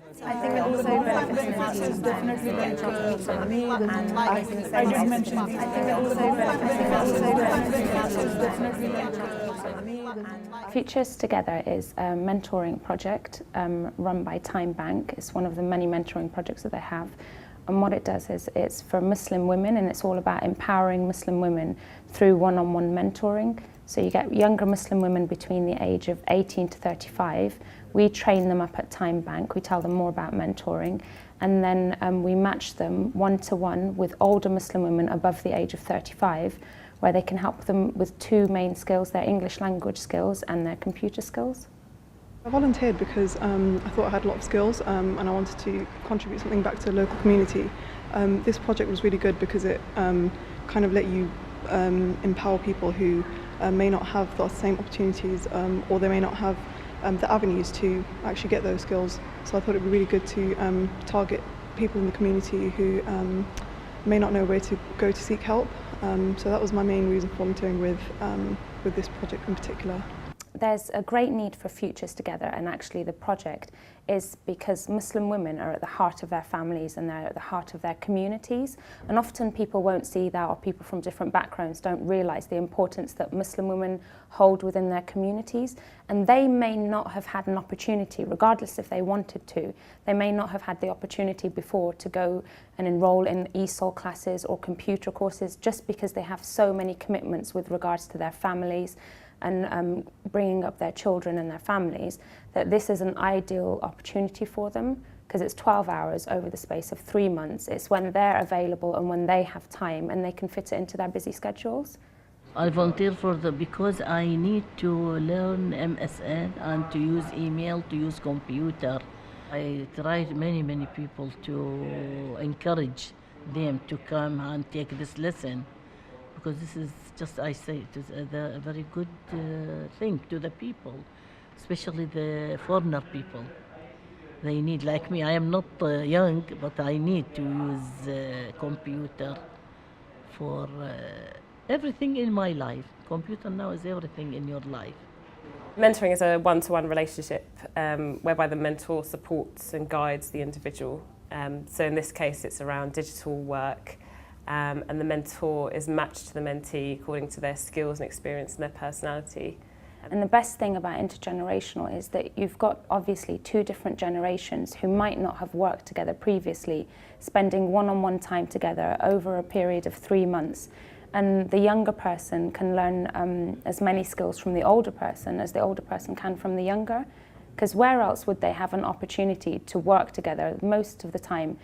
I think it also benefits definitely and I did mention I think it also benefits. Futures Together is a mentoring project run by TimeBank. It's one of the many mentoring projects that they have. And what it does is it's for Muslim women, and it's all about empowering Muslim women through one-on-one mentoring. So you get younger Muslim women between the age of 18 to 35. We train them up at TimeBank. We tell them more about mentoring. And then we match them one-to-one with older Muslim women above the age of 35, where they can help them with two main skills, their English language skills and their computer skills. I volunteered because I thought I had a lot of skills and I wanted to contribute something back to the local community. This project was really good because it kind of let you empower people who may not have the same opportunities or they may not have the avenues to actually get those skills. So I thought it would be really good to target people in the community who may not know where to go to seek help. So that was my main reason for volunteering with this project in particular. There's a great need for Futures Together, and actually the project is because Muslim women are at the heart of their families and they're at the heart of their communities, and often people won't see that, or people from different backgrounds don't realise the importance that Muslim women hold within their communities, and they may not have had an opportunity, regardless if they wanted to, they may not have had the opportunity before to go and enrol in ESOL classes or computer courses, just because they have so many commitments with regards to their families and bringing up their children and their families, that this is an ideal opportunity for them, because it's 12 hours over the space of 3 months. It's when they're available and when they have time and they can fit it into their busy schedules. I volunteer because I need to learn MSN and to use email, to use computer. I tried many people to encourage them to come and take this lesson, because this is just, I say, it is a very good thing to the people, especially the foreigner people. They need, like me, I am not young, but I need to use computer for everything in my life. Computer now is everything in your life. Mentoring is a one-to-one relationship whereby the mentor supports and guides the individual. So in this case, it's around digital work, and the mentor is matched to the mentee according to their skills and experience and their personality. And the best thing about Intergenerational is that you've got obviously two different generations who might not have worked together previously, spending one-on-one time together over a period of 3 months. And the younger person can learn as many skills from the older person as the older person can from the younger. Because where else would they have an opportunity to work together? Most of the time,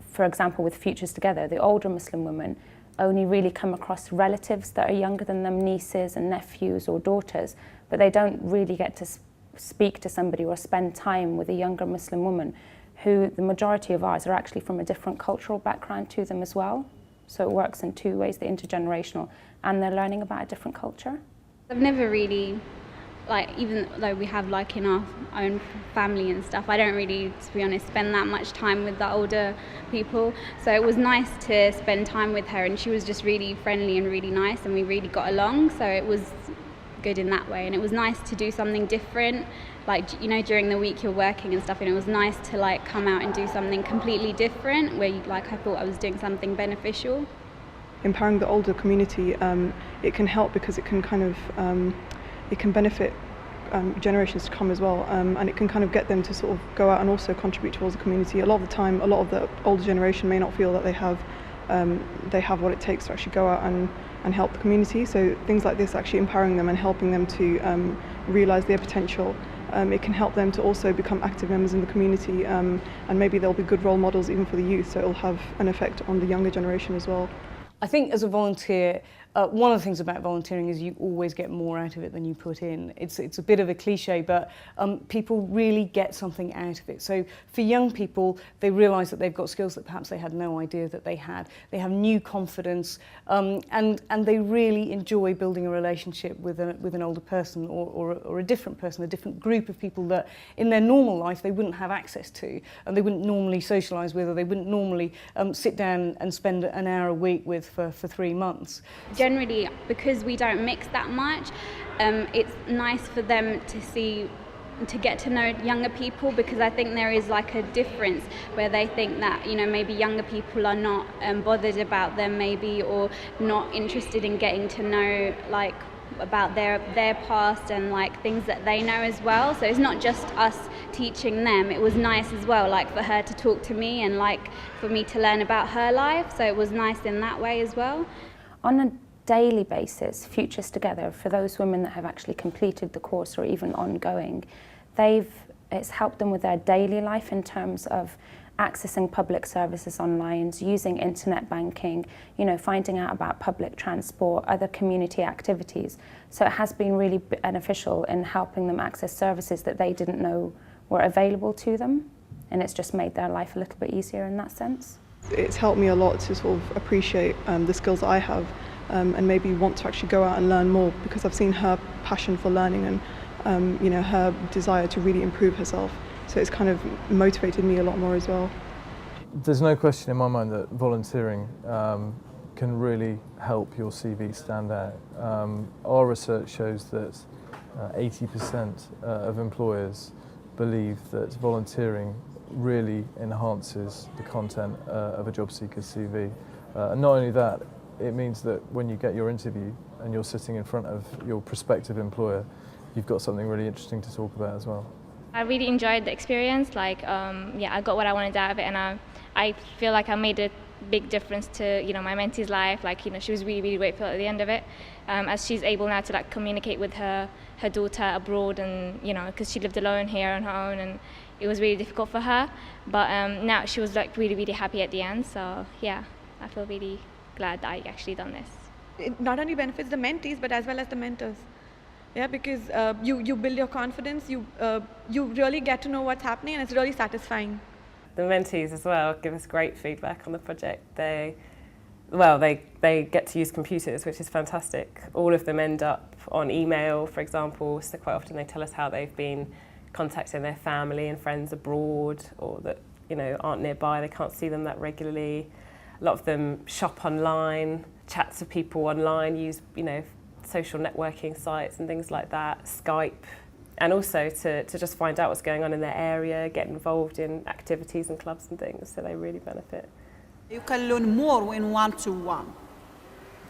for example, with Futures Together, the older Muslim women only really come across relatives that are younger than them, nieces and nephews or daughters, but they don't really get to speak to somebody or spend time with a younger Muslim woman, who the majority of ours are actually from a different cultural background to them as well. So it works in two ways, the intergenerational, and they're learning about a different culture. I've never really, even though we have in our own family and stuff, I don't really, to be honest, spend that much time with the older people. So it was nice to spend time with her, and she was just really friendly and really nice, and we really got along. So it was good in that way, and it was nice to do something different. During the week you're working and stuff, and it was nice to come out and do something completely different where I thought I was doing something beneficial. Empowering the older community, it can help because it can it can benefit generations to come as well, and it can get them to sort of go out and also contribute towards the community. A lot of the time, a lot of the older generation may not feel that they have what it takes to actually go out and help the community. So things like this, actually empowering them and helping them to realise their potential, it can help them to also become active members in the community, and maybe they'll be good role models even for the youth, so it'll have an effect on the younger generation as well. I think as a volunteer, one of the things about volunteering is you always get more out of it than you put in. It's a bit of a cliche, but people really get something out of it. So for young people, they realise that they've got skills that perhaps they had no idea that they had. They have new confidence, and they really enjoy building a relationship with an older person or a different person, a different group of people that in their normal life they wouldn't have access to, and they wouldn't normally socialise with, or they wouldn't normally sit down and spend an hour a week with for 3 months. Generally, because we don't mix that much, it's nice for them to see to get to know younger people, because I think there is like a difference where they think that, you know, maybe younger people are not bothered about them maybe, or not interested in getting to know like about their past and like things that they know as well. So it's not just us teaching them. It was nice as well, like for her to talk to me and like for me to learn about her life. So it was nice in that way as well. On a daily basis, Futures Together, for those women that have actually completed the course or even ongoing, it's helped them with their daily life in terms of accessing public services online, using internet banking, you know, finding out about public transport, other community activities. So it has been really beneficial in helping them access services that they didn't know were available to them, and it's just made their life a little bit easier in that sense. It's helped me a lot to sort of appreciate the skills that I have, and maybe want to actually go out and learn more, because I've seen her passion for learning and you know, her desire to really improve herself. So it's kind of motivated me a lot more as well. There's no question in my mind that volunteering can really help your CV stand out. Our research shows that 80% of employers believe that volunteering really enhances the content of a job seeker's CV. And not only that, it means that when you get your interview and you're sitting in front of your prospective employer, you've got something really interesting to talk about as well. I really enjoyed the experience. Like, I got what I wanted out of it, and I feel like I made a big difference to, you know, my mentee's life. Like, you know, she was really, really grateful at the end of it, as she's able now to like communicate with her daughter abroad, and you know, because she lived alone here on her own, and it was really difficult for her. But now she was like really, really happy at the end. So yeah, I feel really glad that I actually done this. It not only benefits the mentees but as well as the mentors. Yeah, because you build your confidence, you really get to know what's happening, and it's really satisfying. The mentees as well give us great feedback on the project. They get to use computers, which is fantastic. All of them end up on email, for example, so quite often they tell us how they've been contacting their family and friends abroad, or that, you know, aren't nearby, they can't see them that regularly. A lot of them shop online, chat to people online, use, you know, social networking sites and things like that, Skype, and also to just find out what's going on in their area, get involved in activities and clubs and things, so they really benefit. You can learn more when one-to-one.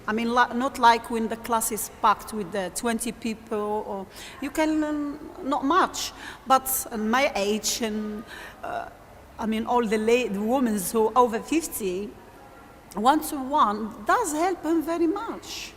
I mean, not like when the class is packed with 20 people, or you can learn not much, but at my age, and I mean all the women who are over 50, one-to-one does help them very much.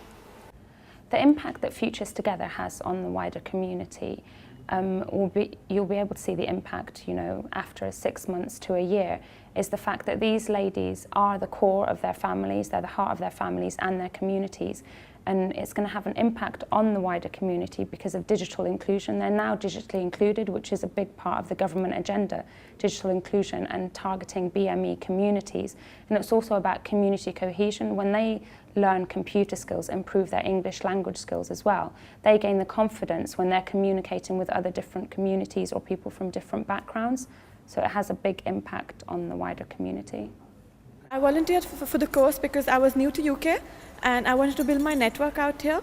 The impact that Futures Together has on the wider community, you'll be able to see the impact, you know, after 6 months to a year, is the fact that these ladies are the core of their families, they're the heart of their families and their communities, and it's going to have an impact on the wider community because of digital inclusion. They're now digitally included, which is a big part of the government agenda, digital inclusion and targeting BME communities. And it's also about community cohesion. When they learn computer skills, improve their English language skills as well, they gain the confidence when they're communicating with other different communities or people from different backgrounds. So it has a big impact on the wider community. I volunteered for the course because I was new to UK and I wanted to build my network out here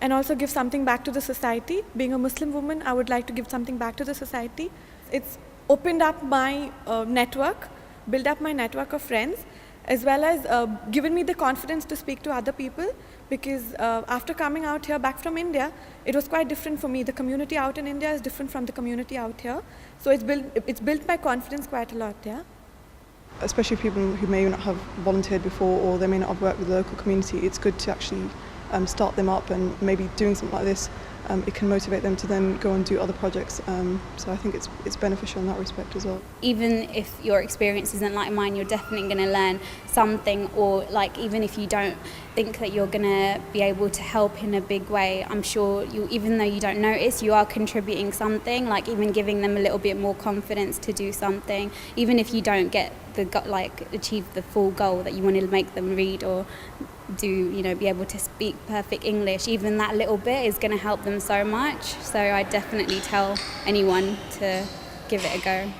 and also give something back to the society. Being a Muslim woman, I would like to give something back to the society. It's opened up my network, built up my network of friends, as well as given me the confidence to speak to other people, because after coming out here back from India, it was quite different for me. The community out in India is different from the community out here. So it's built my confidence quite a lot, yeah. Especially people who may not have volunteered before, or they may not have worked with the local community, it's good to actually start them up, and maybe doing something like this, it can motivate them to then go and do other projects. So I think it's beneficial in that respect as well. Even if your experience isn't like mine, you're definitely going to learn something, or like even if you don't think that you're going to be able to help in a big way, I'm sure you, even though you don't notice, you are contributing something, like even giving them a little bit more confidence to do something, even if you don't get achieve the full goal that you want to make them read or do, you know, be able to speak perfect English. Even that little bit is going to help them so much. So I definitely tell anyone to give it a go.